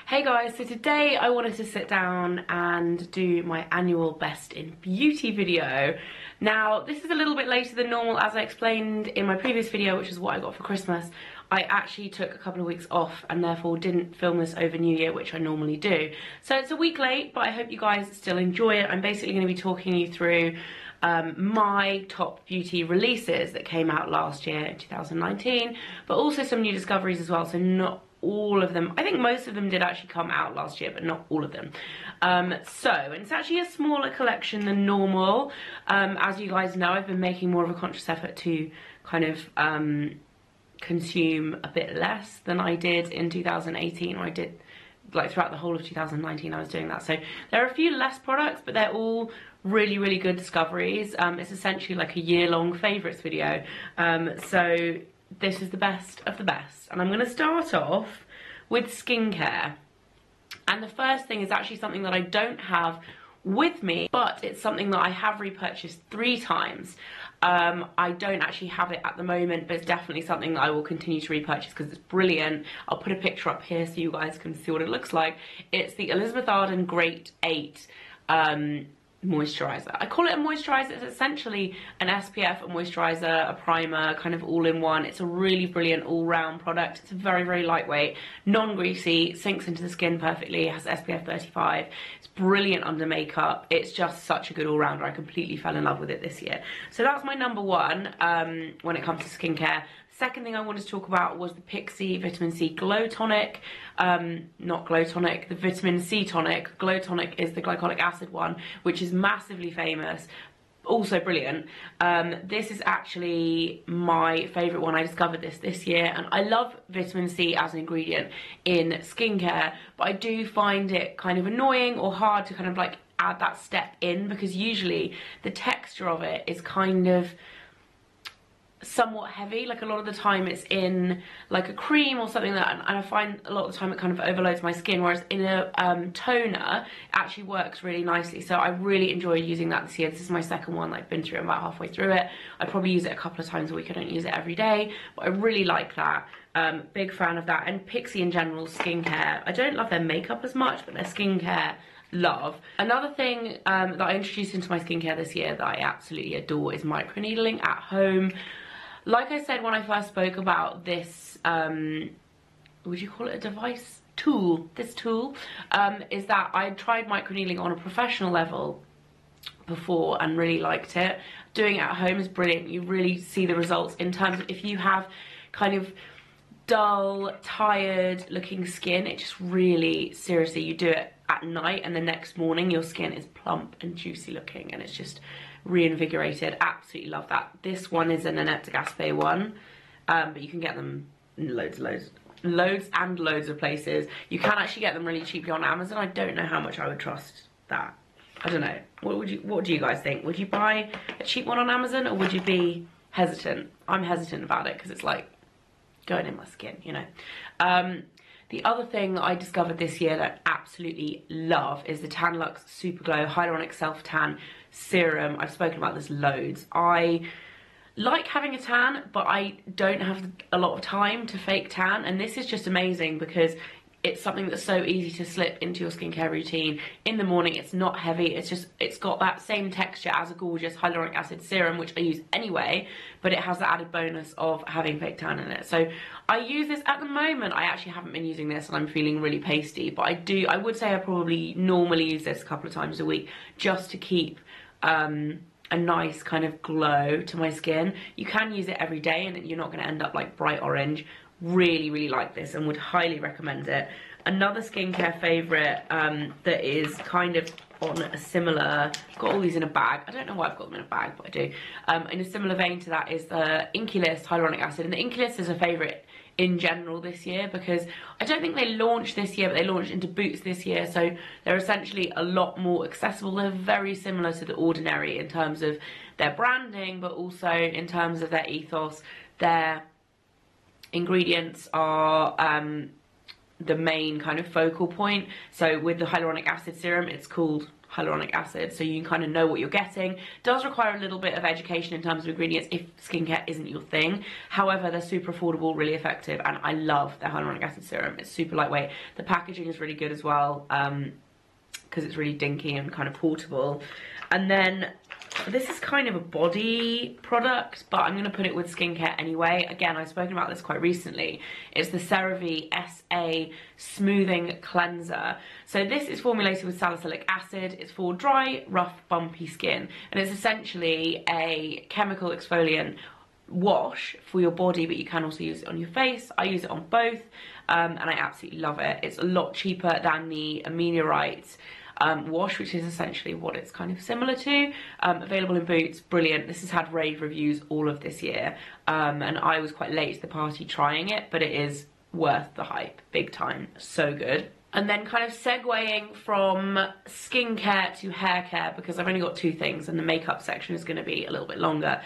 Hey guys, so today I wanted to sit down and do my annual Best in Beauty video. Now, this is a little bit later than normal, as I explained in my previous video, which is what I got for Christmas. I actually took a couple of weeks off and therefore didn't film this over New Year, which I normally do. So it's a week late, but I hope you guys still enjoy it. I'm basically going to be talking you through my top beauty releases that came out last year, 2019, but also some new discoveries as well, so not all of them. I think most of them did actually come out last year, but not all of them. And it's actually a smaller collection than normal. As you guys know, I've been making more of a conscious effort to kind of consume a bit less than I did in 2018, or I did like throughout the whole of 2019 I was doing that. So there are a few less products, but they're all really, really good discoveries. It's essentially like a year-long favourites video. So this is the best of the best. And I'm going to start off with skincare. And the first thing is actually something that I don't have with me, but it's something that I have repurchased 3 times. I don't actually have it at the moment, but it's definitely something that I will continue to repurchase because it's brilliant. I'll put a picture up here so you guys can see what it looks like. It's the Elizabeth Arden Great 8 moisturizer. I call it a moisturizer. It's essentially an SPF, a moisturizer, a primer, kind of all in one. It's a really brilliant all-round product. It's very, very lightweight, non-greasy, sinks into the skin perfectly, has SPF 35. It's brilliant under makeup. It's just such a good all-rounder. I completely fell in love with it this year. So that's my number one when it comes to skincare. Second thing I wanted to talk about was the Pixi Vitamin C Glow Tonic. Not Glow Tonic, the Vitamin C Tonic. Glow Tonic is the glycolic acid one, which is massively famous. Also brilliant. This is actually my favourite one. I discovered this year, and I love vitamin C as an ingredient in skincare, but I do find it kind of annoying or hard to kind of like add that step in, because usually the texture of it is kind of somewhat heavy. Like a lot of the time it's in like a cream or something like that, and I find a lot of the time it kind of overloads my skin, whereas in a toner it actually works really nicely. So I really enjoyed using that this year. This is my second one. I've been through it, I'm about halfway through it. I probably use it a couple of times a week. I don't use it every day, but I really like that. Big fan of that. And Pixi in general skincare, I don't love their makeup as much, but their skincare love. Another thing that I introduced into my skincare this year that I absolutely adore is microneedling at home. Like I said when I first spoke about this, would you call it a device? Tool. This tool is that I tried microneedling on a professional level before and really liked it. Doing it at home is brilliant. You really see the results in terms of if you have kind of dull, tired looking skin, it just really, seriously, you do it at night and the next morning your skin is plump and juicy looking, and it's just reinvigorated. Absolutely love that. This one is a Nannette Gaspe one, but you can get them in loads and loads of places. You can actually get them really cheaply on Amazon. I don't know how much I would trust that. I don't know. What do you guys think? Would you buy a cheap one on Amazon, or would you be hesitant? I'm hesitant about it because it's like going in my skin, you know. The other thing that I discovered this year that I absolutely love is the Tan Luxe Super Glow Hyaluronic Self Tan Serum. I've spoken about this loads. I like having a tan, but I don't have a lot of time to fake tan, and this is just amazing because it's something that's so easy to slip into your skincare routine in the morning. It's not heavy. It's got that same texture as a gorgeous hyaluronic acid serum, which I use anyway, but it has the added bonus of having fake tan in it. So I use this at the moment. I actually haven't been using this and I'm feeling really pasty, but I would say I probably normally use this a couple of times a week just to keep a nice kind of glow to my skin. You can use it every day and you're not going to end up like bright orange. Really, really like this and would highly recommend it. Another skincare favourite that is kind of on a similar, got all these in a bag. I don't know why I've got them in a bag, but I do. In a similar vein to that is the Inkey Hyaluronic Acid. And the Inkey is a favourite in general this year because I don't think they launched this year, but they launched into Boots this year, so they're essentially a lot more accessible. They're very similar to The Ordinary in terms of their branding, but also in terms of their ethos. Their ingredients are the main kind of focal point. So with the hyaluronic acid serum, it's called hyaluronic acid, so you kind of know what you're getting. It does require a little bit of education in terms of ingredients if skincare isn't your thing. However, they're super affordable, really effective, and I love their hyaluronic acid serum. It's super lightweight. The packaging is really good as well, because it's really dinky and kind of portable. And then this is kind of a body product, but I'm going to put it with skincare anyway. Again, I've spoken about this quite recently. It's the CeraVe SA Smoothing Cleanser. So this is formulated with salicylic acid. It's for dry, rough, bumpy skin. And it's essentially a chemical exfoliant wash for your body, but you can also use it on your face. I use it on both, and I absolutely love it. It's a lot cheaper than the Ameliorite wash, which is essentially what it's kind of similar to. Available in Boots, brilliant. This has had rave reviews all of this year, and I was quite late to the party trying it, but it is worth the hype, big time, so good. And then kind of segueing from skincare to hair care, because I've only got two things and the makeup section is going to be a little bit longer.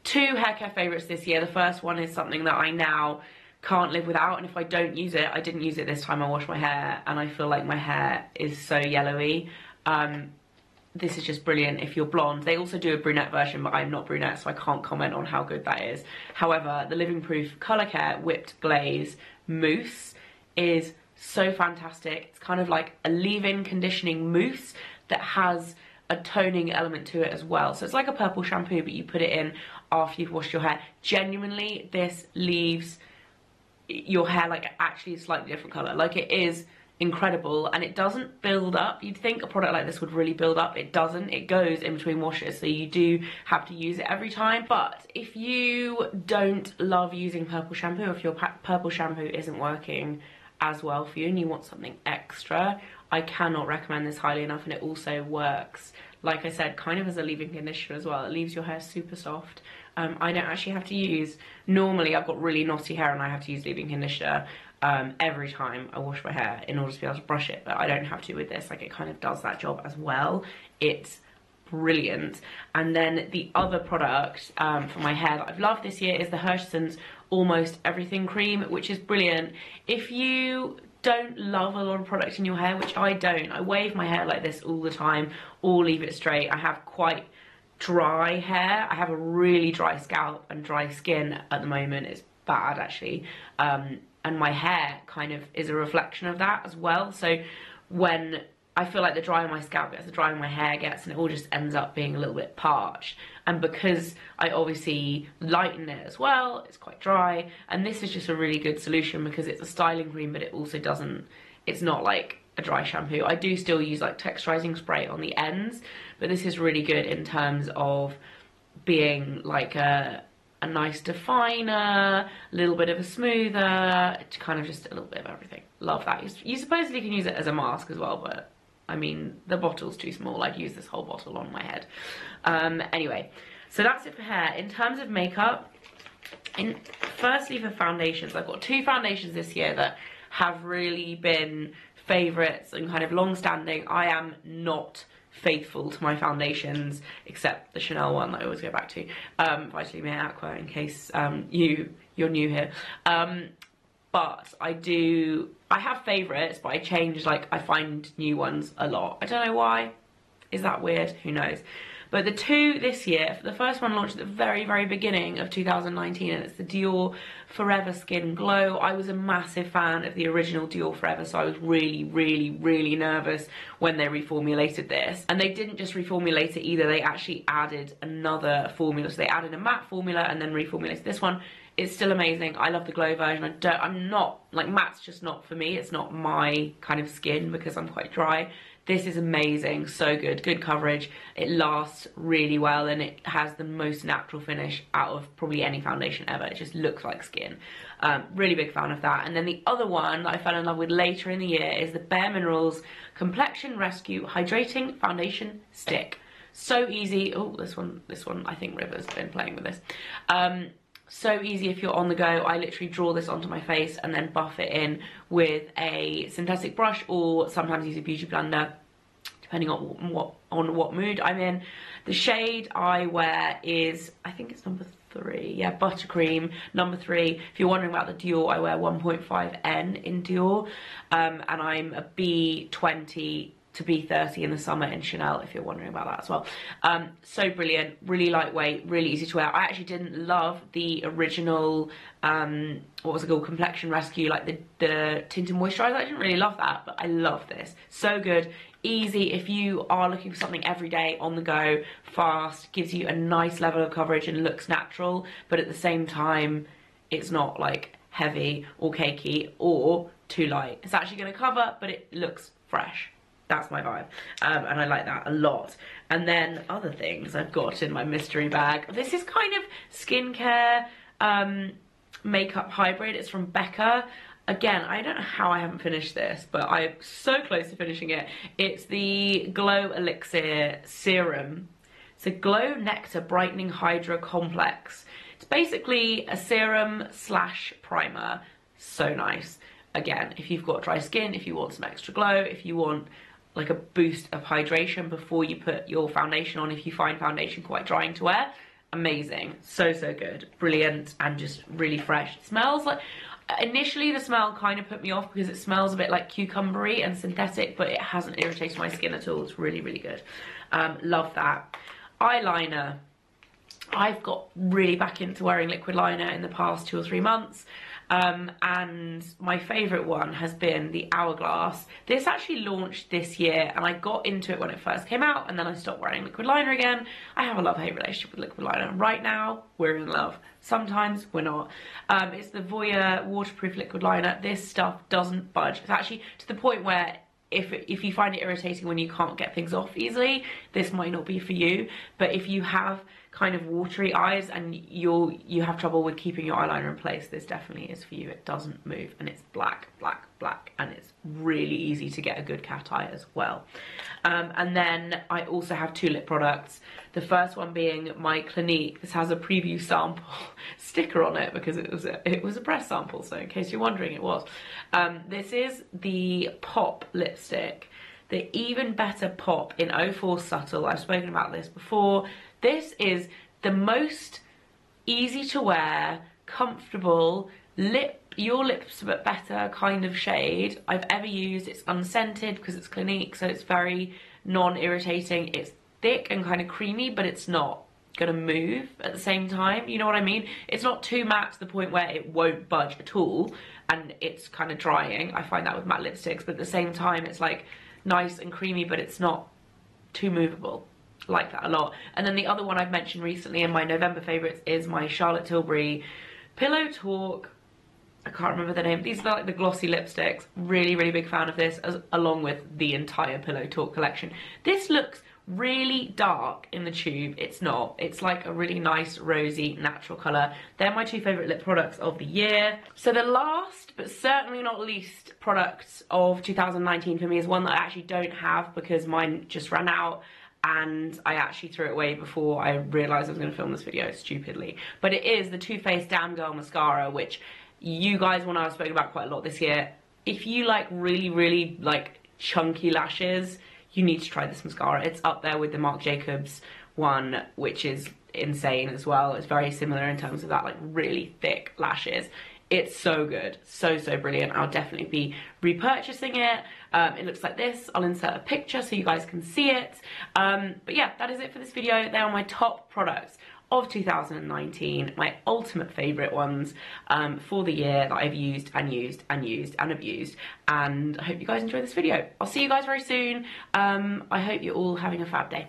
Two hair care favourites this year. The first one is something that I now can't live without, and if I don't use it, I didn't use it this time, I washed my hair and I feel like my hair is so yellowy. This is just brilliant if you're blonde. They also do a brunette version, but I'm not brunette, so I can't comment on how good that is. However, the Living Proof Colour Care Whipped Glaze Mousse is so fantastic. It's kind of like a leave-in conditioning mousse that has a toning element to it as well. So it's like a purple shampoo, but you put it in after you've washed your hair. Genuinely, this leaves your hair like actually a slightly different colour. Like, it is incredible, and it doesn't build up. You'd think a product like this would really build up. It doesn't. It goes in between washes, so you do have to use it every time. But if you don't love using purple shampoo, if your purple shampoo isn't working as well for you and you want something extra, I cannot recommend this highly enough. And it also works, like I said, kind of as a leave-in conditioner as well. It leaves your hair super soft. I don't actually have to use, normally I've got really knotty hair and I have to use leave-in conditioner every time I wash my hair in order to be able to brush it, but I don't have to with this. Like, it kind of does that job as well. It's brilliant. And then the other product for my hair that I've loved this year is the Hershesons Almost Everything Cream, which is brilliant. If you don't love a lot of product in your hair, which I don't, I wave my hair like this all the time or leave it straight. I have quite dry hair. I have a really dry scalp and dry skin at the moment. It's bad, actually. And my hair kind of is a reflection of that as well. So when I feel like the drier my scalp gets, the drier my hair gets, and it all just ends up being a little bit parched. And because I obviously lighten it as well, it's quite dry. And this is just a really good solution because it's a styling cream, but it also doesn't, it's not like a dry shampoo. I do still use like texturizing spray on the ends, but this is really good in terms of being like a nice definer, a little bit of a smoother, it's kind of just a little bit of everything. Love that. You supposedly can use it as a mask as well, but I mean, the bottle's too small. I'd use this whole bottle on my head. Anyway, so that's it for hair. In terms of makeup, firstly for foundations, I've got two foundations this year that have really been favourites and kind of long-standing. I am not faithful to my foundations, except the Chanel one that I always go back to, Vitaly Mere Aqua, in case you're new here. But I have favourites, but I change, like, I find new ones a lot. I don't know why. Is that weird? Who knows? But the two this year, the first one launched at the very, very beginning of 2019, and it's the Dior Forever Skin Glow. I was a massive fan of the original Dior Forever, so I was really, really, really nervous when they reformulated this. And they didn't just reformulate it either, they actually added another formula. So they added a matte formula and then reformulated this one. It's still amazing. I love the glow version. I'm not, like, matte's just not for me. It's not my kind of skin because I'm quite dry. This is amazing, so good, good coverage. It lasts really well and it has the most natural finish out of probably any foundation ever. It just looks like skin. Really big fan of that. And then the other one that I fell in love with later in the year is the bareMinerals Complexion Rescue Hydrating Foundation Stick. So easy. Oh, this one, I think River's been playing with this. So easy if you're on the go. I literally draw this onto my face and then buff it in with a synthetic brush, or sometimes use a beauty blender, depending on what mood I'm in. The shade I wear is, I think it's number 3. Yeah, Buttercream, number 3. If you're wondering about the Dior, I wear 1.5N in Dior, and I'm a B20 to be 30 in the summer in Chanel, if you're wondering about that as well. So brilliant, really lightweight, really easy to wear. I actually didn't love the original, what was it called, Complexion Rescue, like the tinted moisturizer. I didn't really love that, but I love this. So good, easy if you are looking for something every day, on the go, fast, gives you a nice level of coverage and looks natural, but at the same time, it's not like heavy or cakey or too light. It's actually going to cover, but it looks fresh. That's my vibe, and I like that a lot. And then other things I've got in my mystery bag. This is kind of skincare makeup hybrid. It's from Becca. Again, I don't know how I haven't finished this, but I'm so close to finishing it. It's the Glow Elixir Serum. It's a Glow Nectar Brightening Hydra Complex. It's basically a serum slash primer. So nice. Again, if you've got dry skin, if you want some extra glow, if you want like a boost of hydration before you put your foundation on, if you find foundation quite drying to wear, amazing. So good, brilliant, and just really fresh. It smells like, initially the smell kind of put me off because it smells a bit like cucumbery and synthetic, but it hasn't irritated my skin at all. It's really good. Love that. Eyeliner. I've got really back into wearing liquid liner in the past 2 or 3 months. And my favourite one has been the Hourglass. This actually launched this year, and I got into it when it first came out, and then I stopped wearing liquid liner again. I have a love-hate relationship with liquid liner. Right now, we're in love. Sometimes we're not. It's the Voyeur waterproof liquid liner. This stuff doesn't budge. It's actually to the point where if you find it irritating when you can't get things off easily, this might not be for you. But if you have kind of watery eyes and you have trouble with keeping your eyeliner in place, this definitely is for you. It doesn't move, and it's black, and it's really easy to get a good cat eye as well. And then I also have 2 lip products. The first one being my Clinique. This has a preview sample sticker on it because it was a press sample, so in case you're wondering, it was. This is the Pop lipstick, the Even Better Pop in 04 Subtle. I've spoken about this before. This is the most easy to wear, comfortable your lips but better kind of shade I've ever used. It's unscented because it's Clinique, so it's very non-irritating. It's thick and kind of creamy, but it's not gonna move at the same time, you know what I mean? It's not too matte to the point where it won't budge at all, and it's kind of drying. I find that with matte lipsticks, but at the same time it's like nice and creamy, but it's not too movable. Like that a lot. And then the other one I've mentioned recently in my November favourites is my Charlotte Tilbury Pillow Talk. I can't remember the name. These are like the glossy lipsticks. Really big fan of this, along with the entire Pillow Talk collection. This looks really dark in the tube. It's not. It's like a really nice rosy natural colour. They're my 2 favourite lip products of the year. So the last but certainly not least product of 2019 for me is one that I actually don't have because mine just ran out, and I actually threw it away before I realised I was going to film this video, stupidly. But it is the Too Faced Damn Girl Mascara, which you guys will know I've spoken about quite a lot this year. If you like really like chunky lashes, you need to try this mascara. It's up there with the Marc Jacobs one, which is insane as well. It's very similar in terms of that like really thick lashes. It's so good, so brilliant. I'll definitely be repurchasing it. It looks like this. I'll insert a picture so you guys can see it. But yeah, that is it for this video. They are my top products of 2019, my ultimate favourite ones for the year that I've used and abused. And I hope you guys enjoy this video. I'll see you guys very soon. I hope you're all having a fab day.